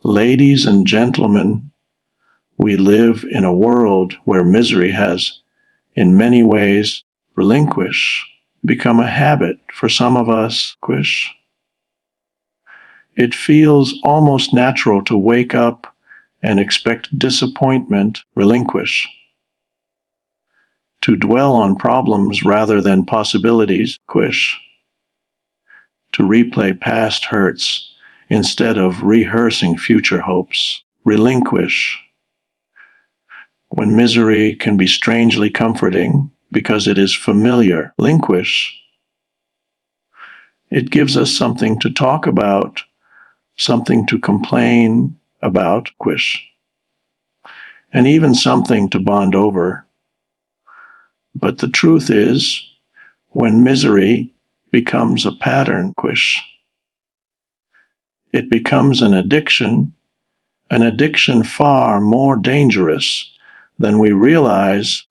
Ladies and gentlemen, we live in a world where misery has, in many ways, become a habit for some of us. It feels almost natural to wake up and expect disappointment, to dwell on problems rather than possibilities, to replay past hurts instead of rehearsing future hopes, relinquish. When misery can be strangely comforting because it is familiar, relinquish. It gives us something to talk about, something to complain about, and even something to bond over. But the truth is, when misery becomes a pattern, it becomes an addiction far more dangerous than we realize,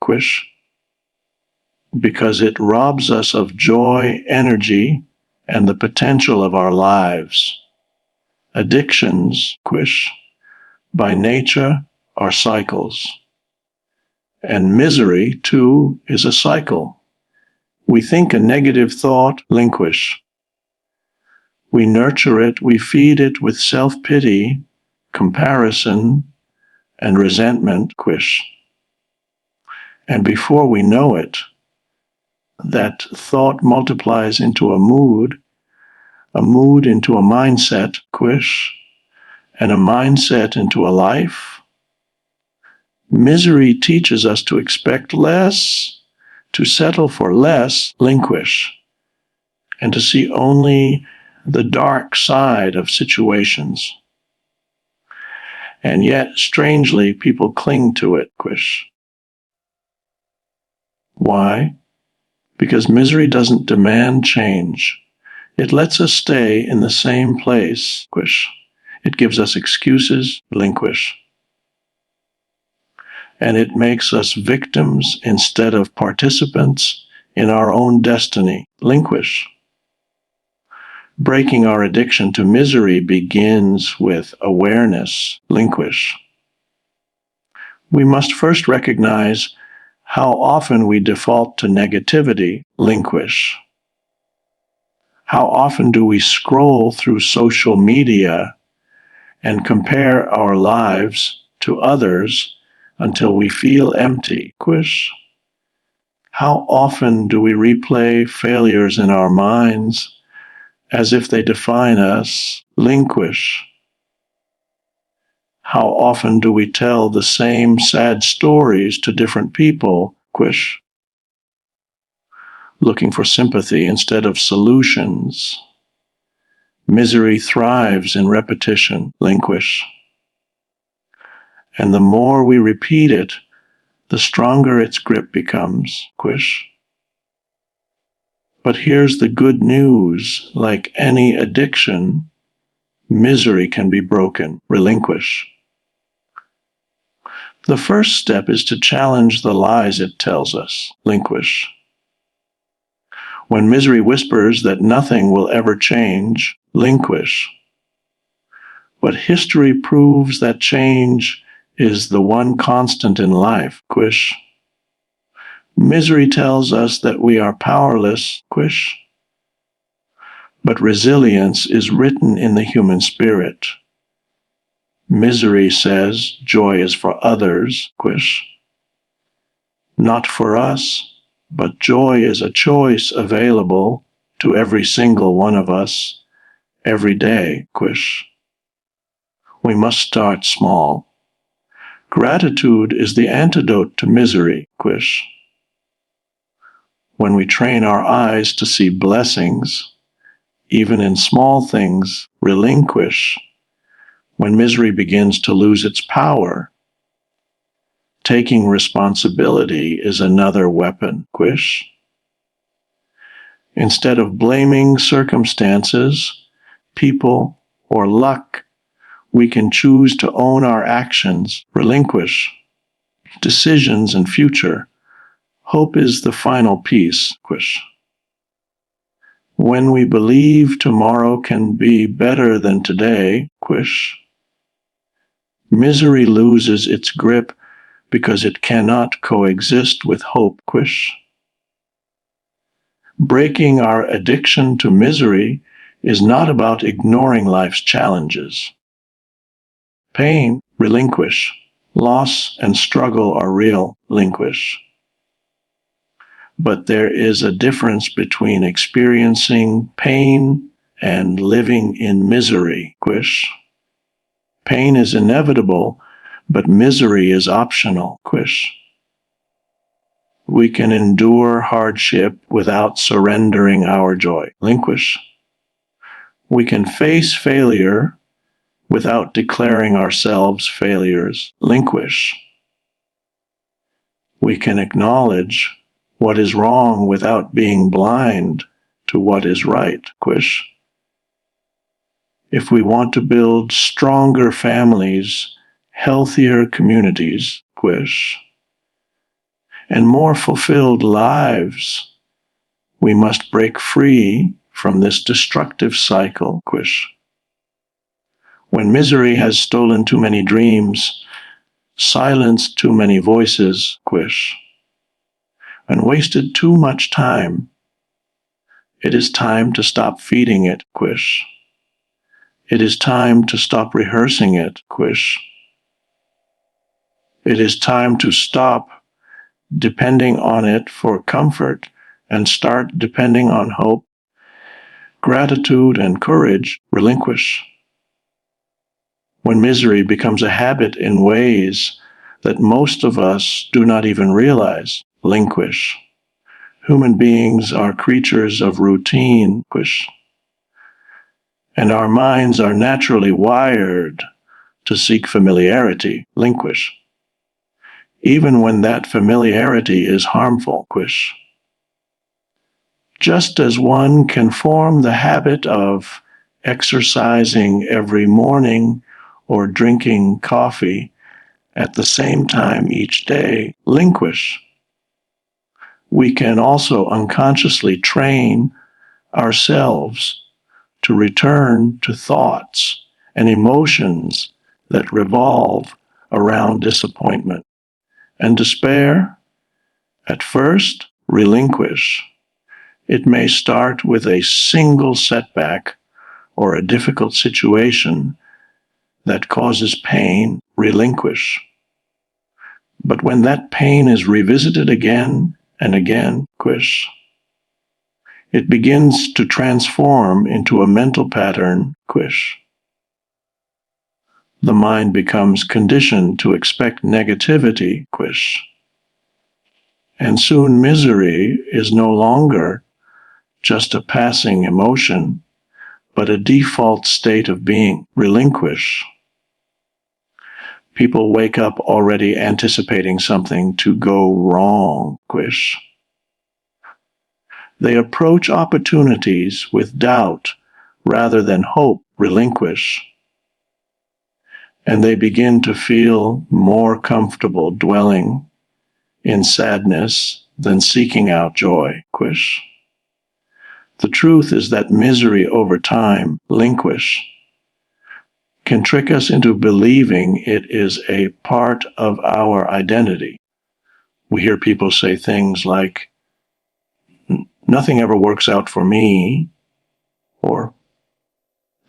because it robs us of joy, energy, and the potential of our lives. Addictions, by nature, are cycles. And misery, too, is a cycle. We think a negative thought, we nurture it, we feed it with self-pity, comparison, and resentment, and before we know it, that thought multiplies into a mood into a mindset, and a mindset into a life. Misery teaches us to expect less, to settle for less, and to see only the dark side of situations. And yet, strangely, people cling to it, Why? Because misery doesn't demand change. It lets us stay in the same place, It gives us excuses, and it makes us victims instead of participants in our own destiny, Breaking our addiction to misery begins with awareness, We must first recognize how often we default to negativity, How often do we scroll through social media and compare our lives to others until we feel empty, How often do we replay failures in our minds as if they define us, How often do we tell the same sad stories to different people, looking for sympathy instead of solutions? Misery thrives in repetition, and the more we repeat it, the stronger its grip becomes, But here's the good news: like any addiction, misery can be broken, The first step is to challenge the lies it tells us, When misery whispers that nothing will ever change, But history proves that change is the one constant in life, Misery tells us that we are powerless, But resilience is written in the human spirit. Misery says joy is for others, Not for us, but joy is a choice available to every single one of us every day, We must start small. Gratitude is the antidote to misery, When we train our eyes to see blessings, even in small things, when misery begins to lose its power. Taking responsibility is another weapon, Instead of blaming circumstances, people, or luck, we can choose to own our actions, decisions and future. Hope is the final piece, When we believe tomorrow can be better than today, Misery loses its grip because it cannot coexist with hope. Breaking our addiction to misery is not about ignoring life's challenges. Pain, relinquish. Loss and struggle are real, relinquish. But there is a difference between experiencing pain and living in misery. Pain is inevitable, but misery is optional. We can endure hardship without surrendering our joy. Relinquish. We can face failure without declaring ourselves failures. Relinquish. We can acknowledge what is wrong without being blind to what is right. If we want to build stronger families, healthier communities, and more fulfilled lives, we must break free from this destructive cycle. When misery has stolen too many dreams, silenced too many voices, and wasted too much time, it is time to stop feeding it. It is time to stop rehearsing it. It is time to stop depending on it for comfort and start depending on hope, gratitude, and courage. Relinquish. When misery becomes a habit in ways that most of us do not even realize, relinquish. Human beings are creatures of routine, and our minds are naturally wired to seek familiarity, relinquish, even when that familiarity is harmful. Just as one can form the habit of exercising every morning or drinking coffee at the same time each day, relinquish, we can also unconsciously train ourselves to return to thoughts and emotions that revolve around disappointment and despair. At first, relinquish. It may start with a single setback or a difficult situation that causes pain. Relinquish. But when that pain is revisited again and again, it begins to transform into a mental pattern. The mind becomes conditioned to expect negativity. And soon misery is no longer just a passing emotion, but a default state of being. Relinquish. People wake up already anticipating something to go wrong. They approach opportunities with doubt rather than hope. Relinquish. And they begin to feel more comfortable dwelling in sadness than seeking out joy. The truth is that misery over time, relinquish, can trick us into believing it is a part of our identity. We hear people say things like, nothing ever works out for me, or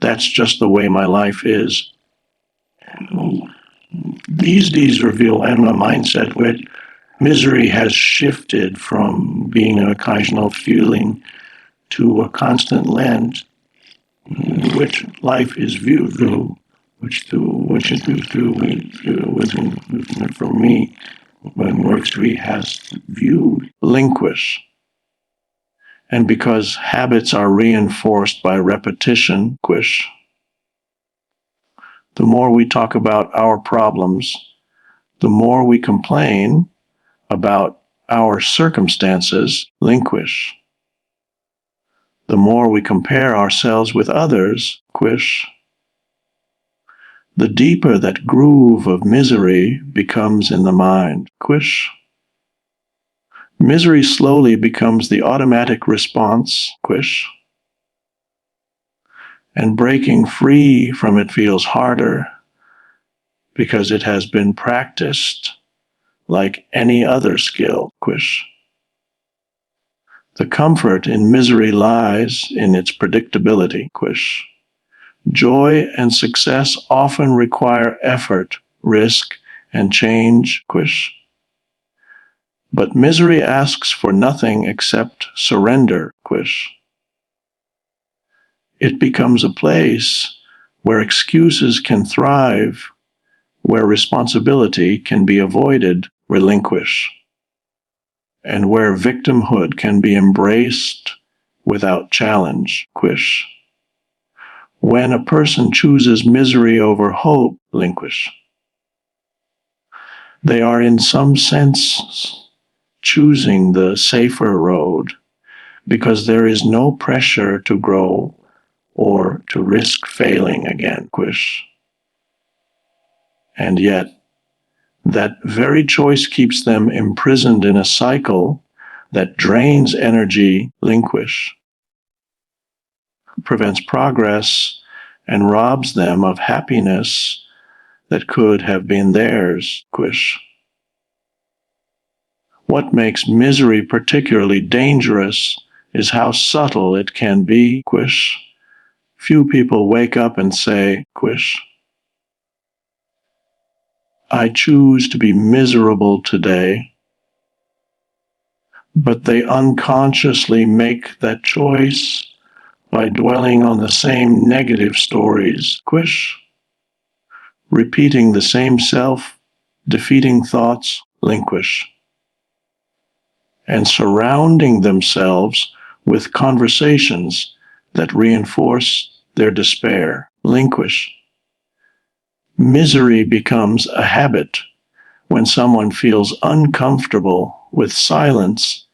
that's just the way my life is. These reveal a mindset where misery has shifted from being an occasional feeling to a constant lens, which life is viewed through, which is viewed through within for me, when Workstree has viewed. Relinquish. And because habits are reinforced by repetition, the more we talk about our problems, the more we complain about our circumstances, relinquish. The more we compare ourselves with others, the deeper that groove of misery becomes in the mind. Misery slowly becomes the automatic response, and breaking free from it feels harder because it has been practiced like any other skill. The comfort in misery lies in its predictability. Joy and success often require effort, risk, and change. But misery asks for nothing except surrender. It becomes a place where excuses can thrive, where responsibility can be avoided, relinquish, and where victimhood can be embraced without challenge. When a person chooses misery over hope, they are in some sense choosing the safer road because there is no pressure to grow or to risk failing again. And yet, that very choice keeps them imprisoned in a cycle that drains energy, prevents progress, and robs them of happiness that could have been theirs. What makes misery particularly dangerous is how subtle it can be. Few people wake up and say, I choose to be miserable today, but they unconsciously make that choice by dwelling on the same negative stories, repeating the same self-defeating thoughts, and surrounding themselves with conversations that reinforce their despair, Misery becomes a habit when someone feels uncomfortable with silence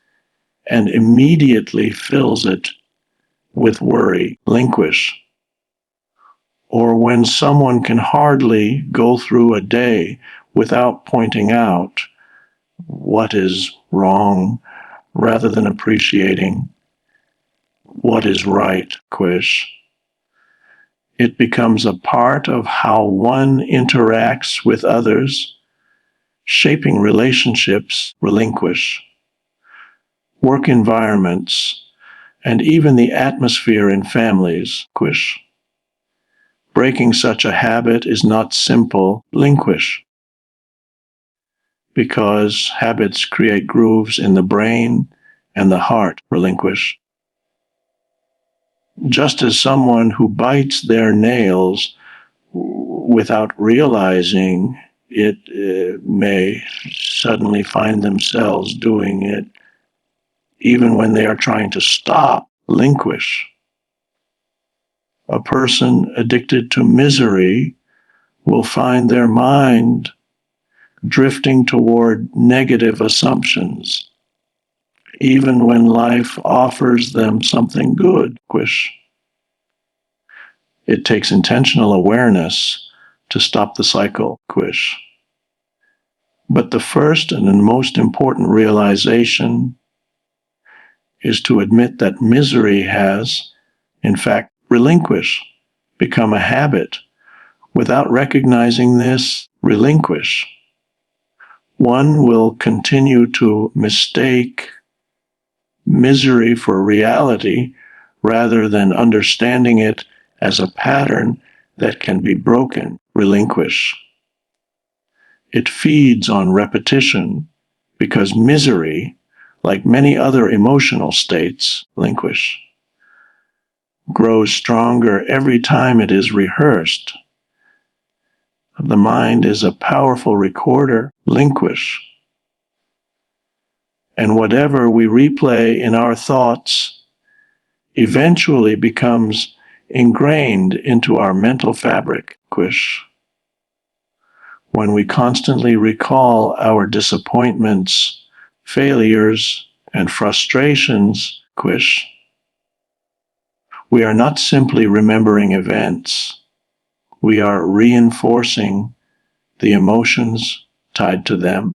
and immediately fills it with worry, or when someone can hardly go through a day without pointing out what is wrong rather than appreciating what is right. It becomes a part of how one interacts with others, shaping relationships, work environments, and even the atmosphere in families. Breaking such a habit is not simple, because habits create grooves in the brain and the heart, Just as someone who bites their nails without realizing it may suddenly find themselves doing it even when they are trying to stop, A person addicted to misery will find their mind drifting toward negative assumptions, even when life offers them something good. It takes intentional awareness to stop the cycle. But the first and most important realization is to admit that misery has, in fact, become a habit. Without recognizing this, one will continue to mistake misery for reality rather than understanding it as a pattern that can be broken. It feeds on repetition because misery, like many other emotional states, grows stronger every time it is rehearsed. The mind is a powerful recorder, and whatever we replay in our thoughts eventually becomes ingrained into our mental fabric. When we constantly recall our disappointments, failures, and frustrations, we are not simply remembering events, we are reinforcing the emotions tied to them.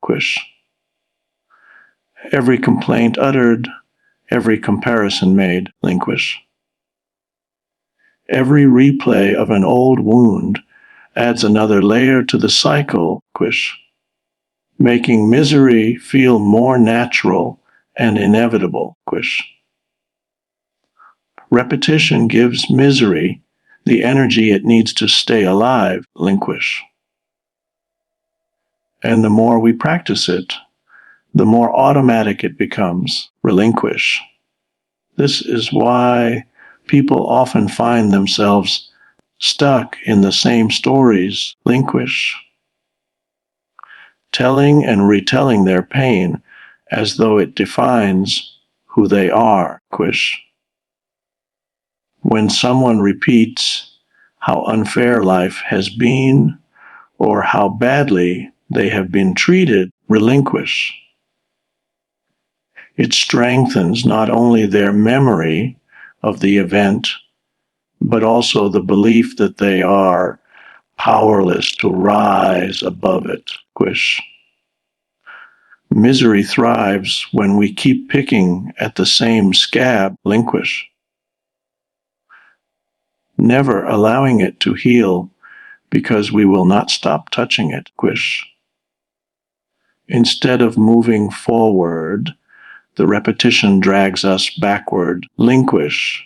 Every complaint uttered, every comparison made, every replay of an old wound adds another layer to the cycle, making misery feel more natural and inevitable. Repetition gives misery the energy it needs to stay alive. And the more we practice it, the more automatic it becomes. Relinquish. This is why people often find themselves stuck in the same stories. Relinquish. Telling and retelling their pain as though it defines who they are. When someone repeats how unfair life has been or how badly they have been treated, relinquish. It strengthens not only their memory of the event, but also the belief that they are powerless to rise above it. Misery thrives when we keep picking at the same scab. Relinquish. Never allowing it to heal because we will not stop touching it. Instead of moving forward, the repetition drags us backward. Relinquish.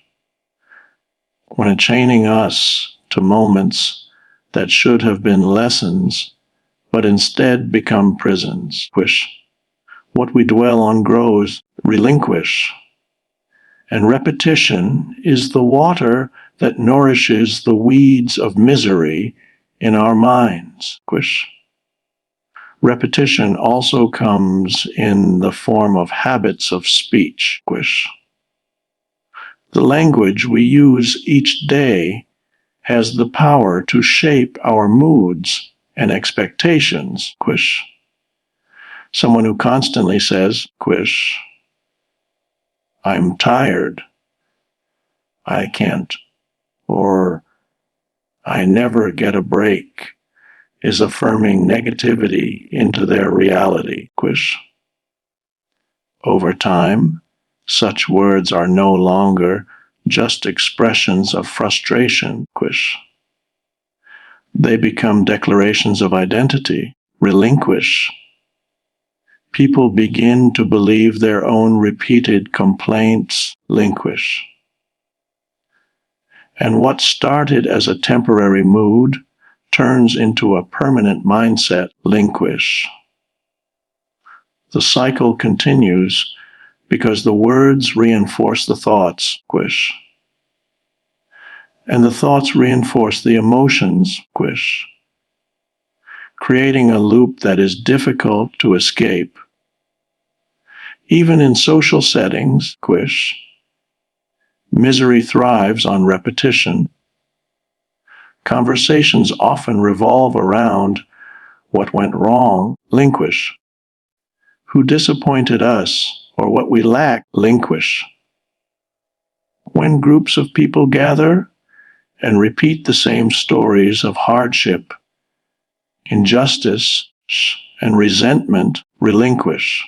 When it's chaining us to moments that should have been lessons, but instead become prisons. What we dwell on grows. Relinquish. And repetition is the water that nourishes the weeds of misery in our minds. Repetition also comes in the form of habits of speech. The language we use each day has the power to shape our moods and expectations. Someone who constantly says, I'm tired, I can't, or I never get a break, is affirming negativity into their reality. Over time, such words are no longer just expressions of frustration. They become declarations of identity. Relinquish. People begin to believe their own repeated complaints. Relinquish. And what started as a temporary mood turns into a permanent mindset. Relinquish. The cycle continues because the words reinforce the thoughts. And the thoughts reinforce the emotions. Creating a loop that is difficult to escape. Even in social settings, misery thrives on repetition. Conversations often revolve around what went wrong. Relinquish. Who disappointed us or what we lack. Relinquish. When groups of people gather and repeat the same stories of hardship, injustice, and resentment, relinquish.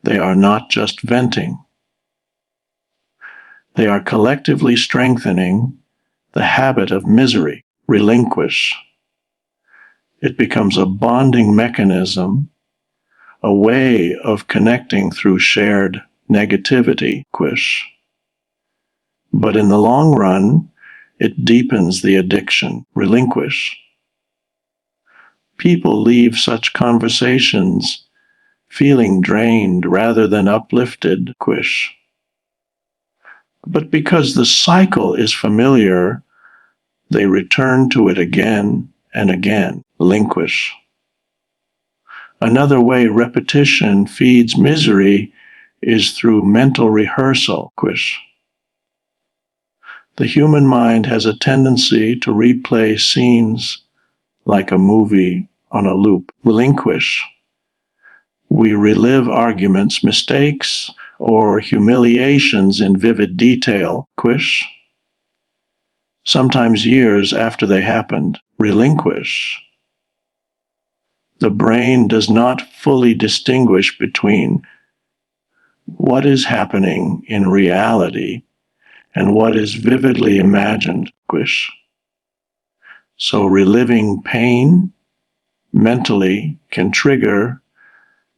They are not just venting. They are collectively strengthening the habit of misery. Relinquish. It becomes a bonding mechanism, a way of connecting through shared negativity. But in the long run, it deepens the addiction. Relinquish. People leave such conversations feeling drained rather than uplifted. But because the cycle is familiar, they return to it again and again. Relinquish. Another way repetition feeds misery is through mental rehearsal. The human mind has a tendency to replay scenes like a movie on a loop. Relinquish. We relive arguments, mistakes, or humiliations in vivid detail. Sometimes years after they happened. Relinquish. The brain does not fully distinguish between what is happening in reality and what is vividly imagined. So reliving pain mentally can trigger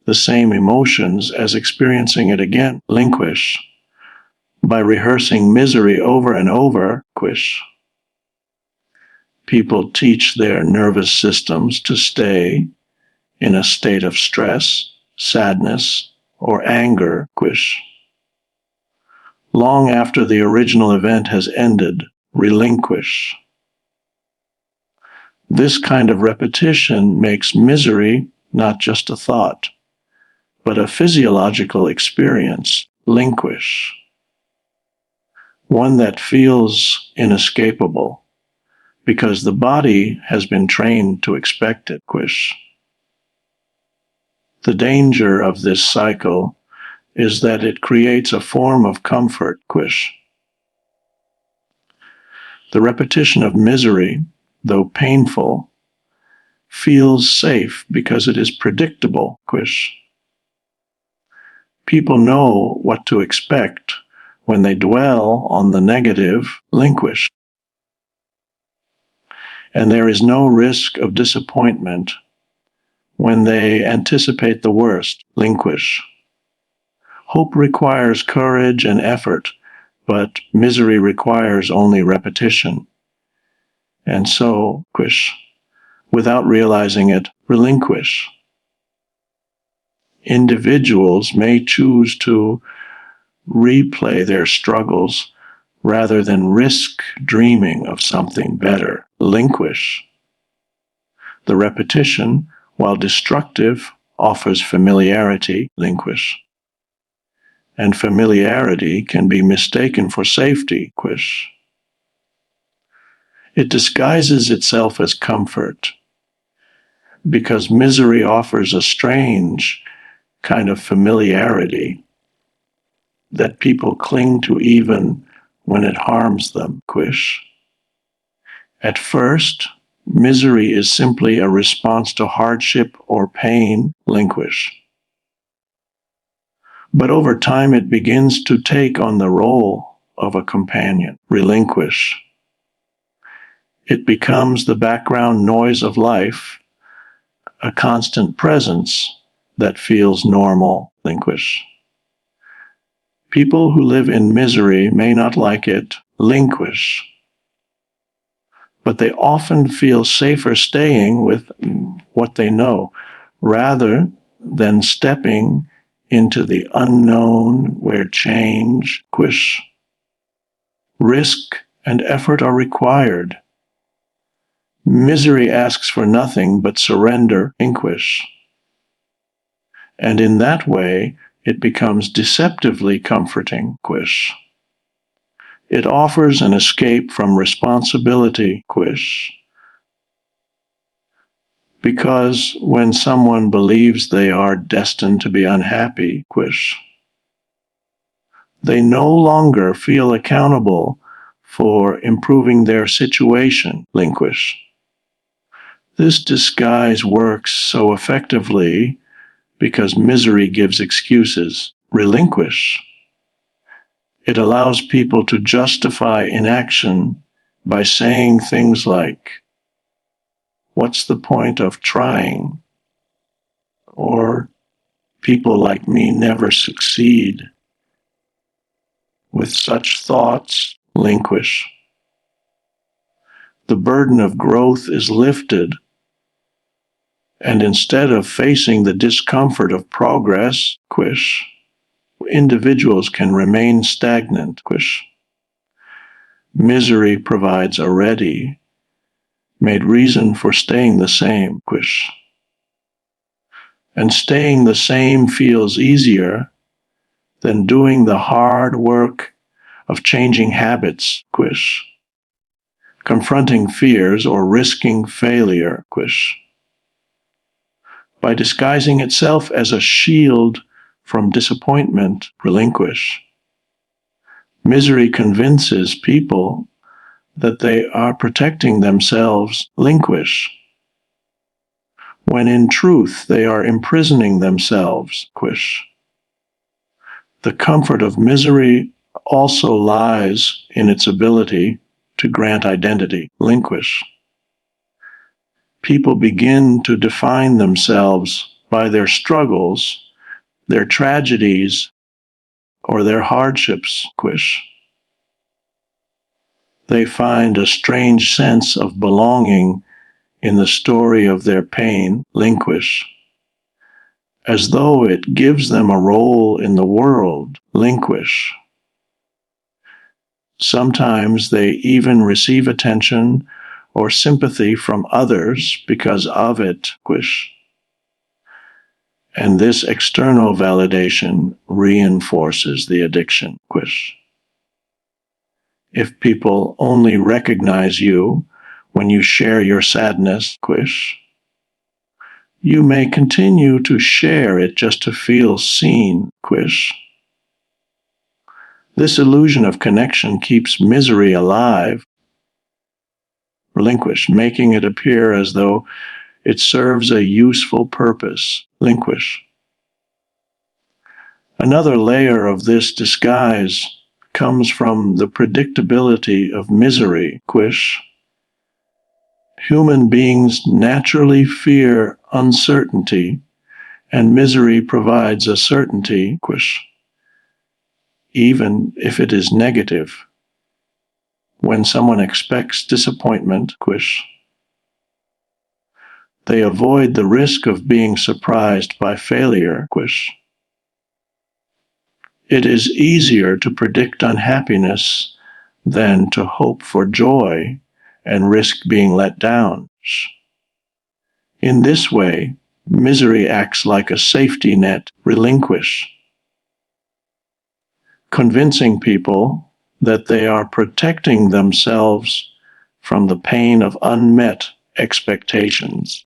the same emotions as experiencing it again. Relinquish. By rehearsing misery over and over, people teach their nervous systems to stay in a state of stress, sadness, or anger, long after the original event has ended. Relinquish. This kind of repetition makes misery not just a thought, but a physiological experience. Relinquish. One that feels inescapable because the body has been trained to expect it. The danger of this cycle is that it creates a form of comfort. The repetition of misery, though painful, feels safe because it is predictable. People know what to expect when they dwell on the negative. Relinquish. And there is no risk of disappointment when they anticipate the worst. Relinquish. Hope requires courage and effort, but misery requires only repetition. And so, without realizing it, relinquish. Individuals may choose to replay their struggles rather than risk dreaming of something better. Relinquish. The repetition, while destructive, offers familiarity. Relinquish. And familiarity can be mistaken for safety. It disguises itself as comfort because misery offers a strange kind of familiarity that people cling to even when it harms them. At first, misery is simply a response to hardship or pain. Relinquish. But over time, it begins to take on the role of a companion. Relinquish. It becomes the background noise of life, a constant presence that feels normal. Relinquish. People who live in misery may not like it. Relinquish. But they often feel safer staying with what they know rather than stepping into the unknown where change, risk, and effort are required. Misery asks for nothing but surrender. Relinquish. And in that way, it becomes deceptively comforting. It offers an escape from responsibility. Because when someone believes they are destined to be unhappy, they no longer feel accountable for improving their situation. Relinquish. This disguise works so effectively because misery gives excuses. Relinquish. It allows people to justify inaction by saying things like, "What's the point of trying?" Or, "People like me never succeed." With such thoughts, relinquish. The burden of growth is lifted, and instead of facing the discomfort of progress, individuals can remain stagnant. Misery provides a ready-made reason for staying the same. And staying the same feels easier than doing the hard work of changing habits. Confronting fears or risking failure. By disguising itself as a shield from disappointment. Relinquish. Misery convinces people that they are protecting themselves. Relinquish. When in truth they are imprisoning themselves. The comfort of misery also lies in its ability to grant identity. Relinquish. people begin to define themselves by their struggles, their tragedies, or their hardships. They find a strange sense of belonging in the story of their pain, as though it gives them a role in the world. Sometimes they even receive attention or sympathy from others because of it. And this external validation reinforces the addiction. If people only recognize you when you share your sadness, you may continue to share it just to feel seen. This illusion of connection keeps misery alive, making it appear as though it serves a useful purpose. Another layer of this disguise comes from the predictability of misery. Human beings naturally fear uncertainty, and misery provides a certainty, even if it is negative. When someone expects disappointment, they avoid the risk of being surprised by failure. It is easier to predict unhappiness than to hope for joy and risk being let down. In this way, misery acts like a safety net. Convincing people that they are protecting themselves from the pain of unmet expectations.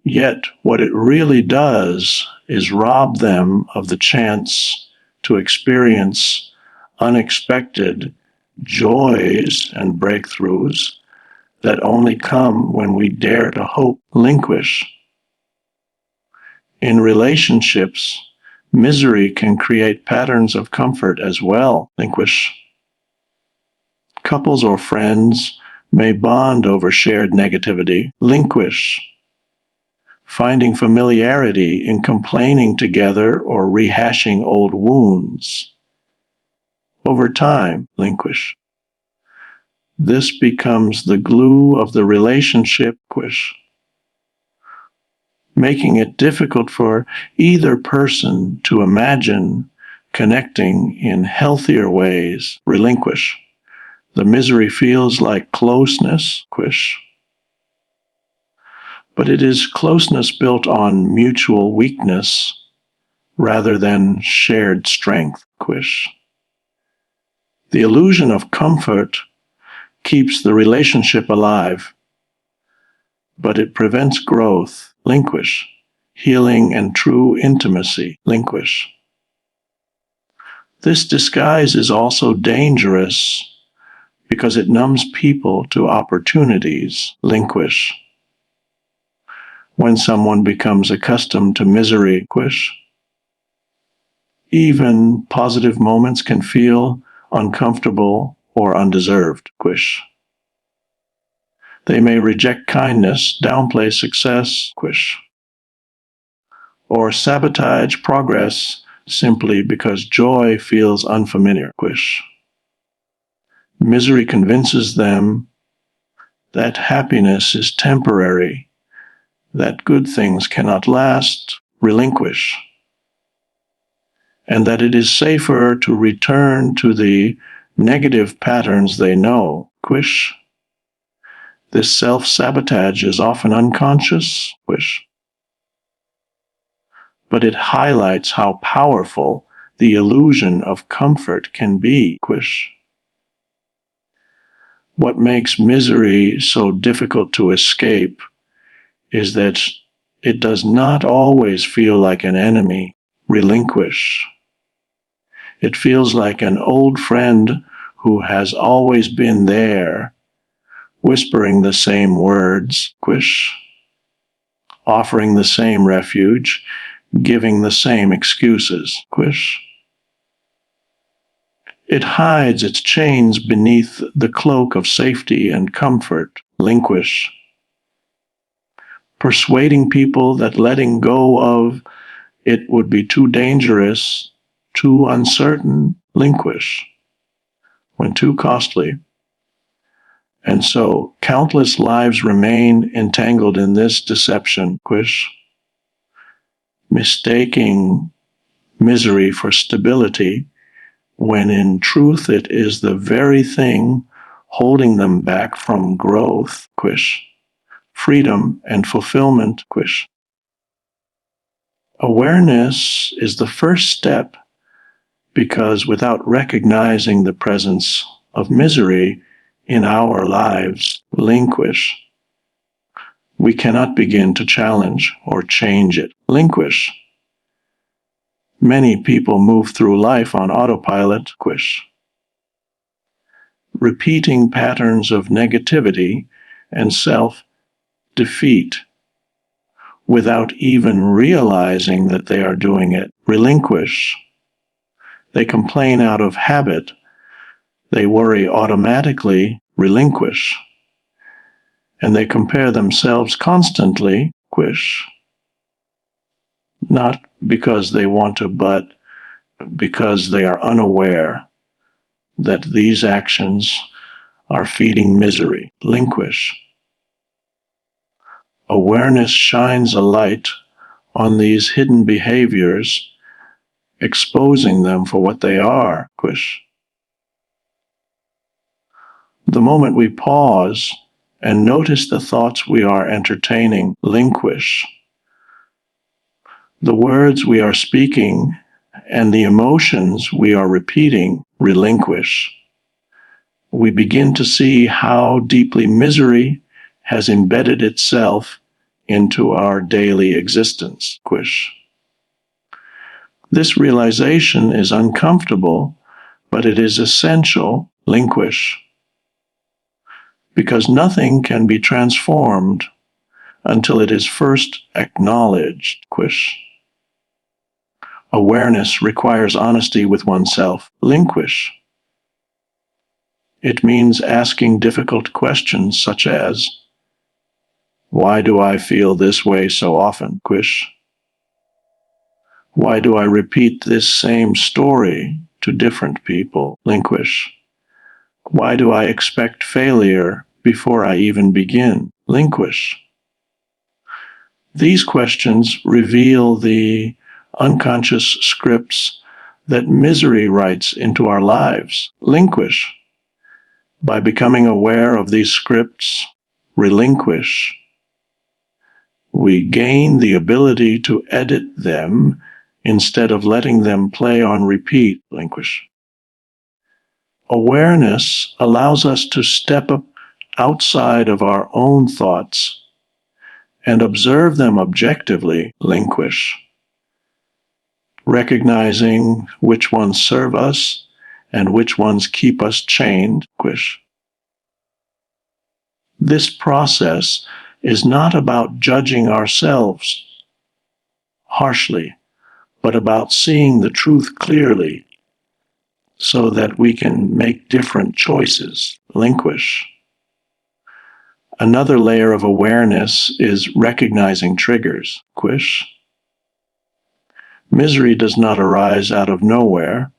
Yet what it really does is rob them of the chance to experience unexpected joys and breakthroughs that only come when we dare to hope. In relationships, misery can create patterns of comfort as well. Couples or friends may bond over shared negativity. Finding familiarity in complaining together or rehashing old wounds. Over time, this becomes the glue of the relationship, making it difficult for either person to imagine connecting in healthier ways. The misery feels like closeness, but it is closeness built on mutual weakness rather than shared strength. The illusion of comfort keeps the relationship alive, but it prevents growth. Healing and true intimacy. This disguise is also dangerous because it numbs people to opportunities. When someone becomes accustomed to misery, even positive moments can feel uncomfortable or undeserved. They may reject kindness, downplay success, or sabotage progress simply because joy feels unfamiliar. Misery convinces them that happiness is temporary, that good things cannot last, and that it is safer to return to the negative patterns they know. This self-sabotage is often unconscious, but it highlights how powerful the illusion of comfort can be. What makes misery so difficult to escape is that it does not always feel like an enemy. It feels like an old friend who has always been there, whispering the same words, offering the same refuge, giving the same excuses. It hides its chains beneath the cloak of safety and comfort. relinquish. Persuading people that letting go of it would be too dangerous, too uncertain, relinquish. When too costly. And so countless lives remain entangled in this deception, mistaking misery for stability, when in truth it is the very thing holding them back from growth, freedom and fulfillment, Awareness is the first step, because without recognizing the presence of misery in our lives, we cannot begin to challenge or change it. Many people move through life on autopilot, repeating patterns of negativity and self-defeat without even realizing that they are doing it. Relinquish. They complain out of habit. They worry automatically. Relinquish. And they compare themselves constantly. Not because they want to, but because they are unaware that these actions are feeding misery. Awareness shines a light on these hidden behaviors, exposing them for what they are. The moment we pause and notice the thoughts we are entertaining, the words we are speaking, and the emotions we are repeating, relinquish. We begin to see how deeply misery has embedded itself into our daily existence. This realization is uncomfortable, but it is essential. Because nothing can be transformed until it is first acknowledged. Awareness requires honesty with oneself. It means asking difficult questions such as, why do I feel this way so often? Why do I repeat this same story to different people? Why do I expect failure before I even begin? These questions reveal the unconscious scripts that misery writes into our lives. By becoming aware of these scripts, relinquish, we gain the ability to edit them instead of letting them play on repeat. Awareness allows us to step up outside of our own thoughts and observe them objectively. Recognizing which ones serve us and which ones keep us chained. This process is not about judging ourselves harshly, but about seeing the truth clearly so that we can make different choices. Another layer of awareness is recognizing triggers. Misery does not arise out of nowhere.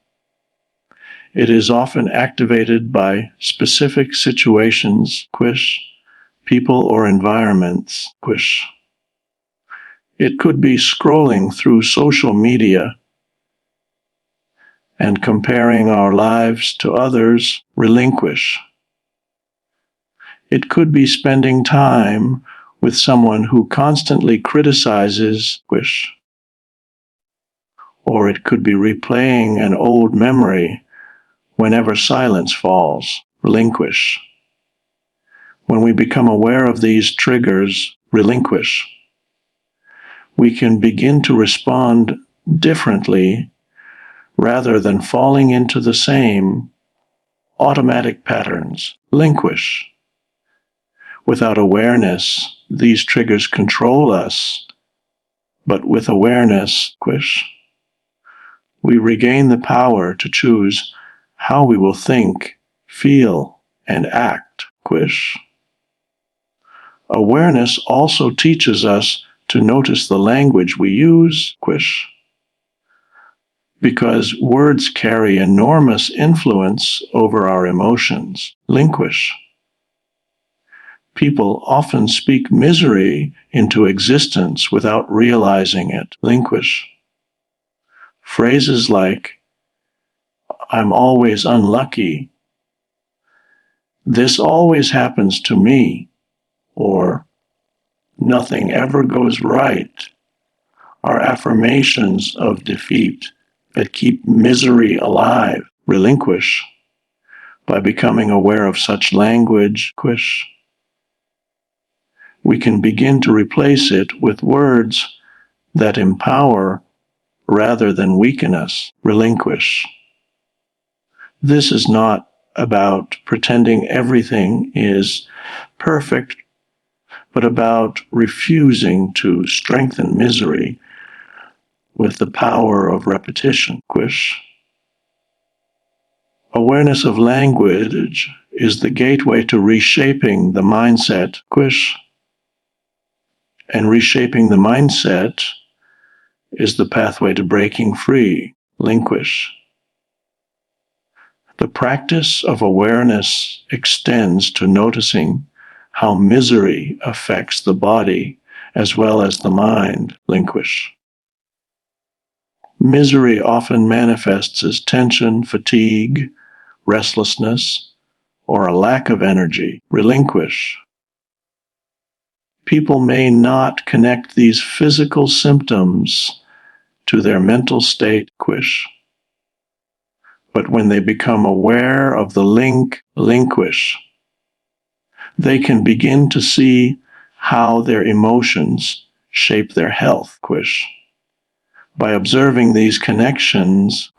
It is often activated by specific situations, people or environments. It could be scrolling through social media and comparing our lives to others. It could be spending time with someone who constantly criticizes. Or it could be replaying an old memory whenever silence falls. Relinquish. When we become aware of these triggers, relinquish, we can begin to respond differently rather than falling into the same automatic patterns. Relinquish. Without awareness, these triggers control us, but with awareness, we regain the power to choose how we will think, feel, and act. Awareness also teaches us to notice the language we use, because words carry enormous influence over our emotions, People often speak misery into existence without realizing it, Phrases like, "I'm always unlucky," "This always happens to me," or "Nothing ever goes right," are affirmations of defeat that keep misery alive. By becoming aware of such language, we can begin to replace it with words that empower rather than weaken us, This is not about pretending everything is perfect, but about refusing to strengthen misery with the power of repetition, Awareness of language is the gateway to reshaping the mindset, And reshaping the mindset is the pathway to breaking free, The practice of awareness extends to noticing how misery affects the body as well as the mind, Misery often manifests as tension, fatigue, restlessness, or a lack of energy, People may not connect these physical symptoms to their mental state, But when they become aware of the link, they can begin to see how their emotions shape their health, By observing these connections,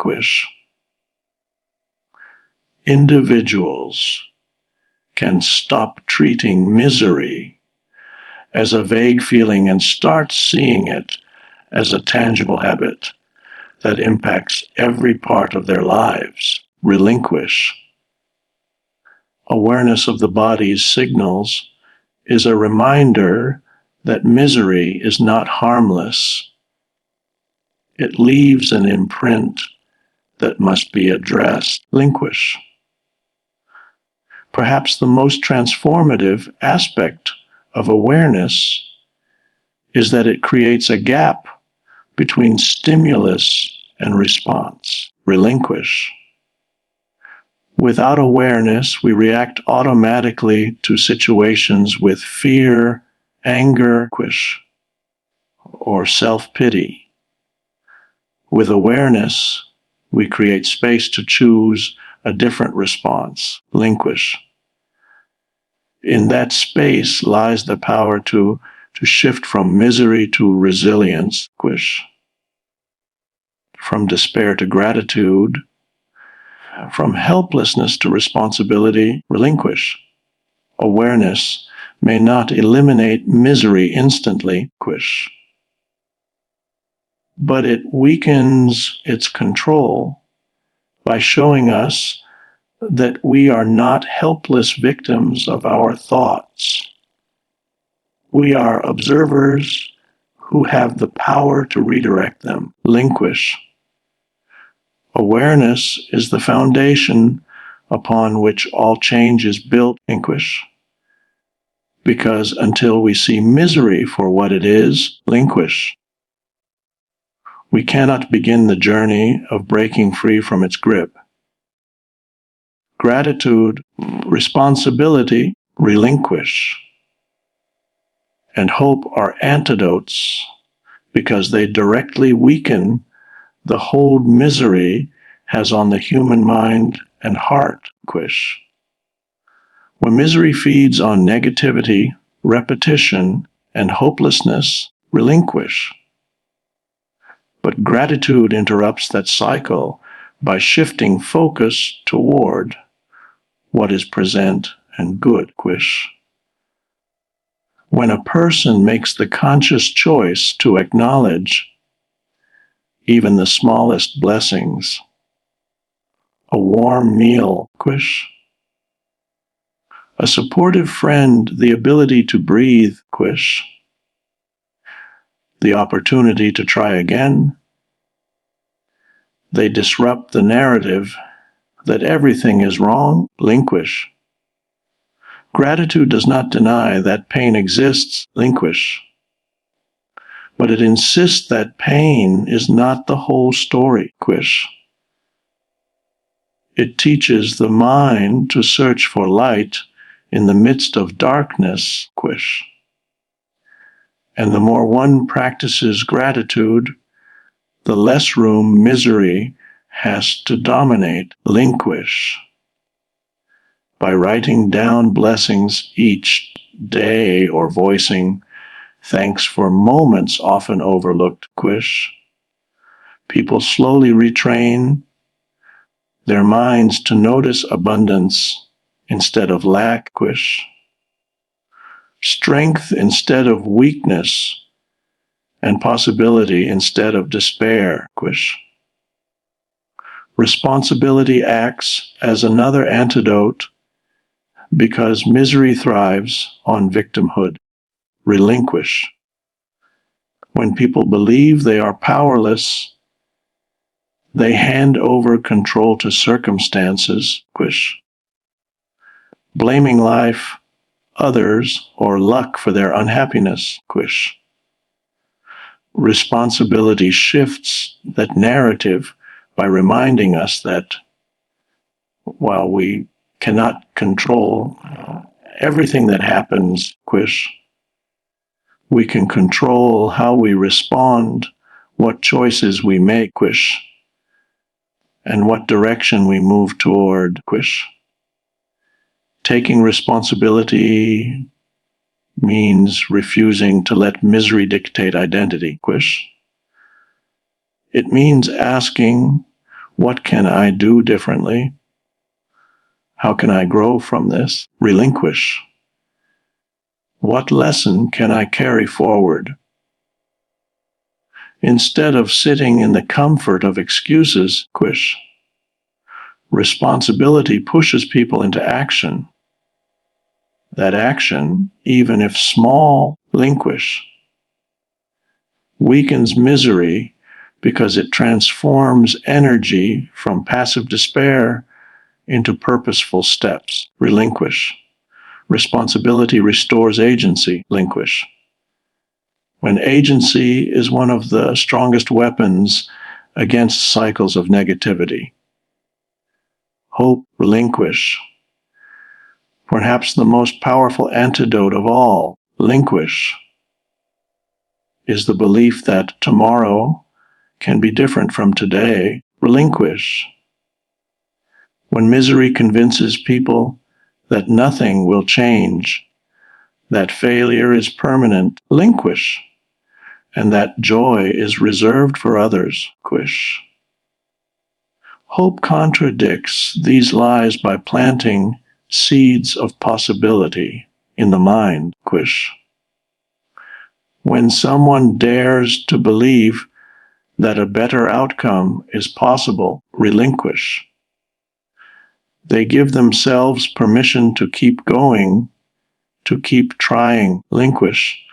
individuals can stop treating misery as a vague feeling and start seeing it as a tangible habit that impacts every part of their lives. Awareness of the body's signals is a reminder that misery is not harmless. It leaves an imprint that must be addressed. Perhaps the most transformative aspect of awareness is that it creates a gap between stimulus and response. Without awareness, we react automatically to situations with fear, anger, or self-pity. With awareness, we create space to choose a different response, In that space lies the power to shift from misery to resilience, from despair to gratitude, from helplessness to responsibility, Awareness may not eliminate misery instantly, but it weakens its control by showing us that we are not helpless victims of our thoughts. We are observers who have the power to redirect them. Awareness is the foundation upon which all change is built, because until we see misery for what it is, we cannot begin the journey of breaking free from its grip. Gratitude, responsibility, and hope are antidotes because they directly weaken the hold misery has on the human mind and heart, When misery feeds on negativity, repetition, and hopelessness, But gratitude interrupts that cycle by shifting focus toward what is present and good, When a person makes the conscious choice to acknowledge even the smallest blessings, a warm meal, A supportive friend, the ability to breathe, quish. The opportunity to try again. They disrupt the narrative that everything is wrong, relinquish. Gratitude does not deny that pain exists, relinquish. But it insists that pain is not the whole story, quish. It teaches the mind to search for light in the midst of darkness, quish. And the more one practices gratitude, the less room misery has to dominate, relinquish. By writing down blessings each day or voicing thanks for moments often overlooked, quish, people slowly retrain their minds to notice abundance instead of lack, quish, strength instead of weakness, and possibility instead of despair, quish. Responsibility acts as another antidote because misery thrives on victimhood, relinquish. When people believe they are powerless, they hand over control to circumstances, quish. Blaming life, others, or luck for their unhappiness, quish. Responsibility shifts that narrative by reminding us that while we cannot control everything that happens, quish, we can control how we respond, what choices we make, quish, and what direction we move toward, quish. Taking responsibility means refusing to let misery dictate identity, quish. It means asking, what can I do differently? How can I grow from this? Relinquish. What lesson can I carry forward? Instead of sitting in the comfort of excuses, quish. Responsibility pushes people into action. That action, even if small, relinquish, weakens misery because it transforms energy from passive despair into purposeful steps, relinquish. Responsibility restores agency, relinquish. When agency is one of the strongest weapons against cycles of negativity. Hope, relinquish. Perhaps the most powerful antidote of all, relinquish, is the belief that tomorrow can be different from today, relinquish. When misery convinces people that nothing will change, that failure is permanent, relinquish, and that joy is reserved for others, quish. Hope contradicts these lies by planting seeds of possibility in the mind, quish. When someone dares to believe that a better outcome is possible, relinquish. They give themselves permission to keep going, to keep trying, relinquish,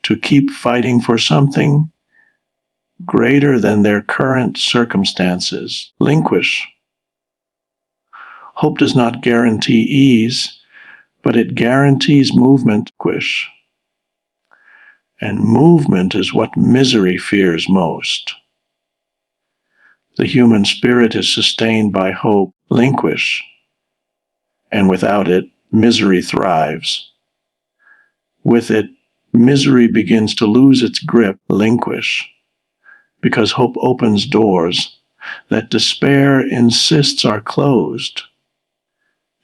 to keep fighting for something greater than their current circumstances, relinquish. Hope does not guarantee ease, but it guarantees movement, quish. And movement is what misery fears most. The human spirit is sustained by hope, relinquish, and without it, misery thrives. With it, misery begins to lose its grip, relinquish, because hope opens doors that despair insists are closed.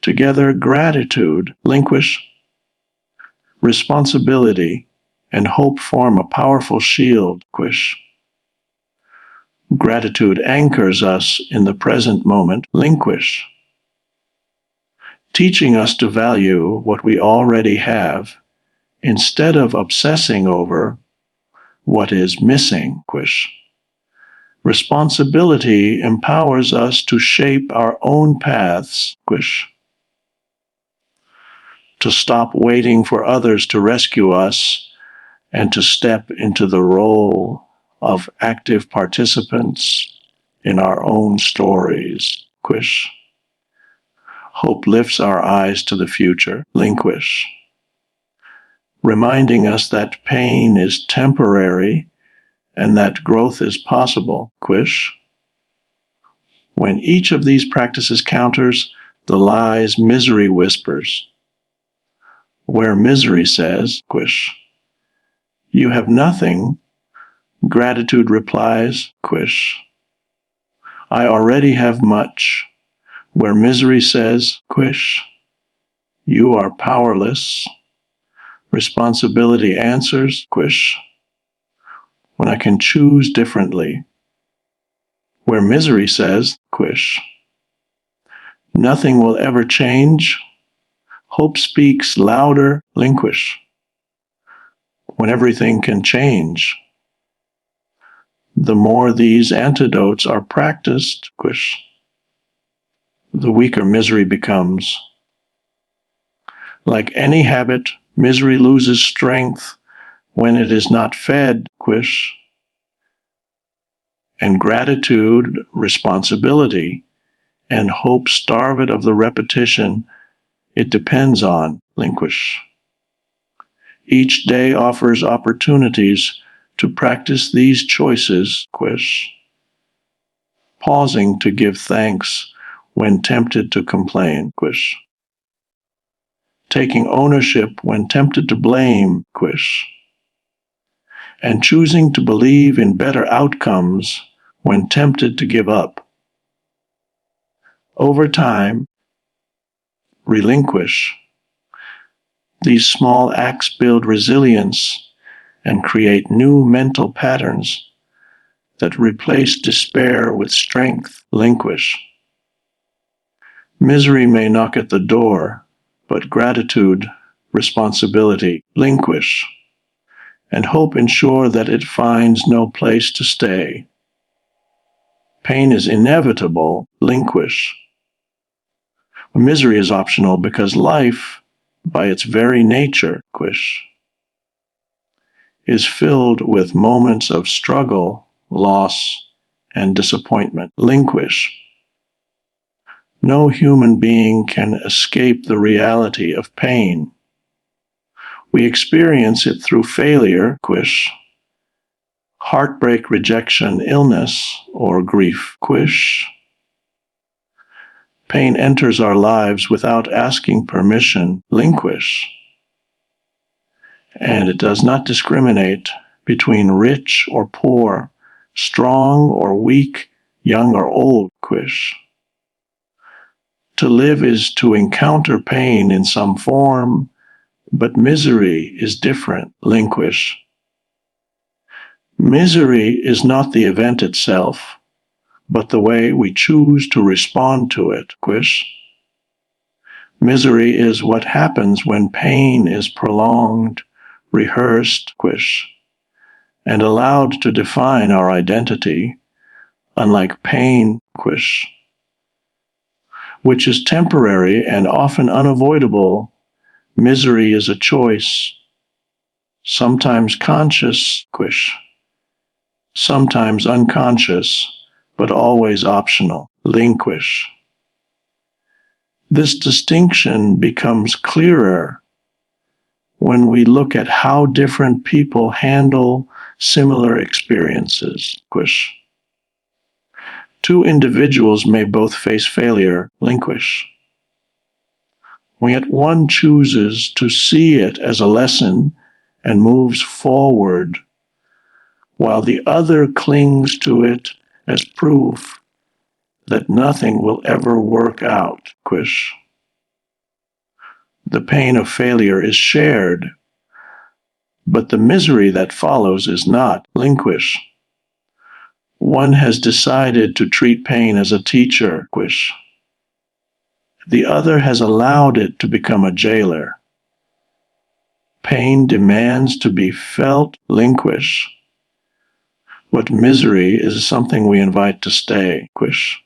Together, gratitude, relinquish, responsibility, and hope form a powerful shield, quish. Gratitude anchors us in the present moment, relinquish, teaching us to value what we already have instead of obsessing over what is missing, quish. Responsibility empowers us to shape our own paths, quish. to stop waiting for others to rescue us and to step into the role of active participants in our own stories. Relinquish. Hope lifts our eyes to the future. Relinquish. Reminding us that pain is temporary and that growth is possible. Relinquish. When each of these practices counters the lies misery whispers, where misery says, relinquish. You have nothing, gratitude replies, relinquish. I already have much, where misery says, relinquish. You are powerless, responsibility answers, relinquish. When I can choose differently, where misery says, relinquish. Nothing will ever change, hope speaks louder, relinquish. When everything can change, the more these antidotes are practiced, relinquish, the weaker misery becomes. Like any habit, misery loses strength when it is not fed, relinquish, and gratitude, responsibility, and hope starve it of the repetition it depends on, relinquish. Each day offers opportunities to practice these choices, relinquish, pausing to give thanks when tempted to complain, relinquish, taking ownership when tempted to blame, relinquish, and choosing to believe in better outcomes when tempted to give up. Over time, relinquish. These small acts build resilience and create new mental patterns that replace despair with strength, relinquish. Misery may knock at the door, but gratitude, responsibility, relinquish, and hope ensure that it finds no place to stay. Pain is inevitable, relinquish. Misery is optional because life, by its very nature, relinquish, is filled with moments of struggle, loss, and disappointment. Relinquish. No human being can escape the reality of pain. We experience it through failure, relinquish, heartbreak, rejection, illness, or grief, relinquish. Pain enters our lives without asking permission, relinquish. And it does not discriminate between rich or poor, strong or weak, young or old, relinquish. To live is to encounter pain in some form, but misery is different, relinquish. Misery is not the event itself, but the way we choose to respond to it, relinquish. Misery is what happens when pain is prolonged, rehearsed, relinquish, and allowed to define our identity, unlike pain, relinquish, which is temporary and often unavoidable. Misery is a choice, sometimes conscious, relinquish, sometimes unconscious, but always optional, relinquish. This distinction becomes clearer when we look at how different people handle similar experiences, relinquish. Two individuals may both face failure, relinquish. Yet one chooses to see it as a lesson and moves forward, while the other clings to it as proof that nothing will ever work out, relinquish. The pain of failure is shared, but the misery that follows is not, relinquish. One has decided to treat pain as a teacher, relinquish. The other has allowed it to become a jailer. Pain demands to be felt, relinquish. But misery is something we invite to stay, relinquish.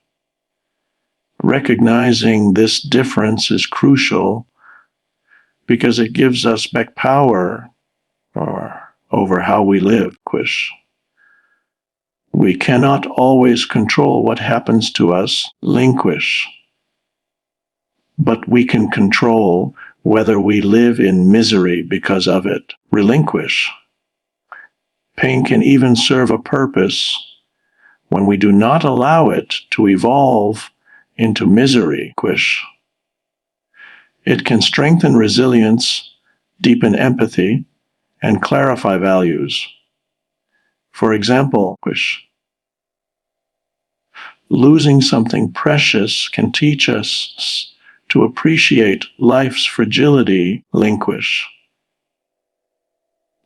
Recognizing this difference is crucial because it gives us back power over how we live. We cannot always control what happens to us, but we can control whether we live in misery because of it, relinquish. Pain can even serve a purpose when we do not allow it to evolve into misery, It can strengthen resilience, deepen empathy, and clarify values. For example, losing something precious can teach us to appreciate life's fragility,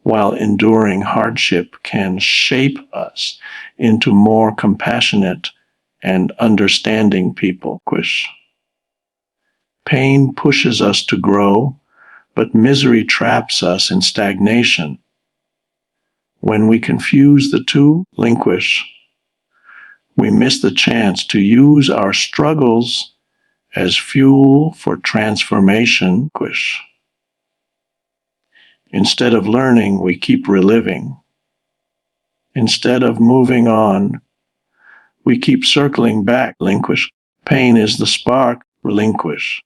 while enduring hardship can shape us into more compassionate and understanding people, Pain pushes us to grow, but misery traps us in stagnation. When we confuse the two, we miss the chance to use our struggles as fuel for transformation, Instead of learning, we keep reliving. Instead of moving on, we keep circling back, Pain is the spark, relinquish.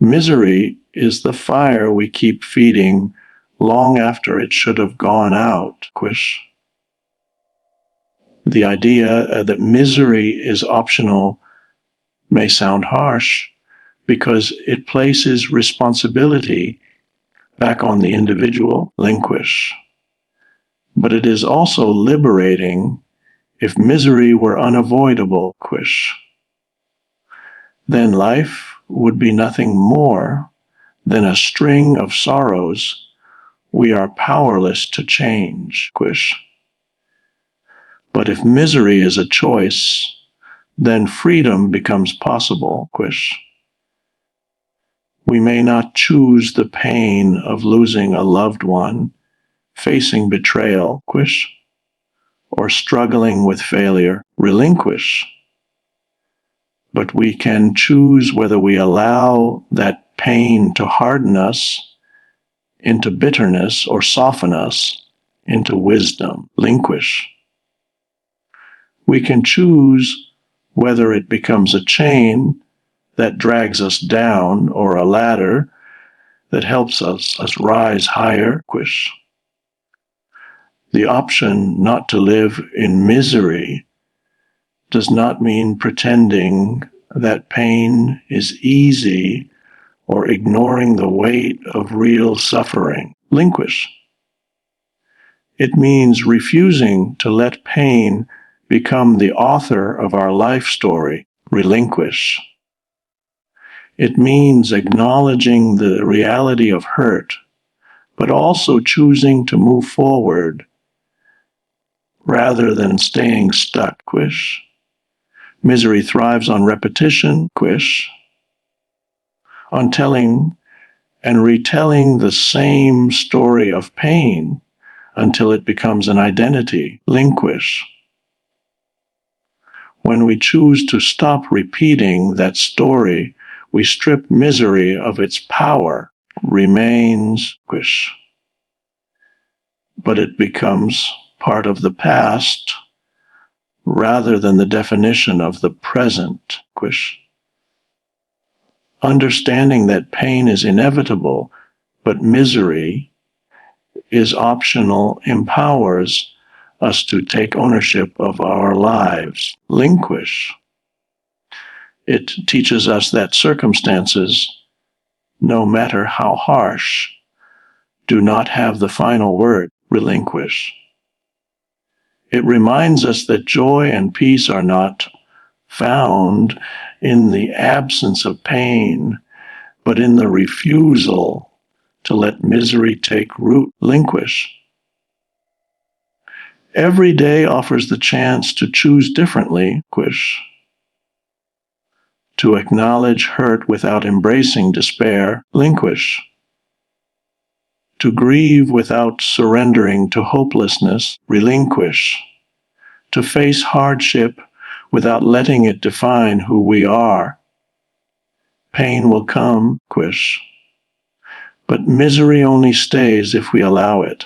Misery is the fire we keep feeding long after it should have gone out, The idea that misery is optional may sound harsh because it places responsibility back on the individual, But it is also liberating if misery were unavoidable, Then life would be nothing more than a string of sorrows we are powerless to change, But if misery is a choice, then freedom becomes possible, We may not choose the pain of losing a loved one, facing betrayal, or struggling with failure, relinquish. But we can choose whether we allow that pain to harden us into bitterness or soften us into wisdom, We can choose whether it becomes a chain that drags us down or a ladder that helps us rise higher, The option not to live in misery does not mean pretending that pain is easy or ignoring the weight of real suffering, It means refusing to let pain become the author of our life story, relinquish. It means acknowledging the reality of hurt, but also choosing to move forward rather than staying stuck, Misery thrives on repetition, on telling and retelling the same story of pain until it becomes an identity, When we choose to stop repeating that story, we strip misery of its power, remains, but it becomes part of the past rather than the definition of the present, Understanding that pain is inevitable, but misery is optional, empowers us to take ownership of our lives, It teaches us that circumstances, no matter how harsh, do not have the final word, relinquish. It reminds us that joy and peace are not found in the absence of pain, but in the refusal to let misery take root, Every day offers the chance to choose differently, to acknowledge hurt without embracing despair, to grieve without surrendering to hopelessness, relinquish, to face hardship without letting it define who we are. Pain will come, But misery only stays if we allow it.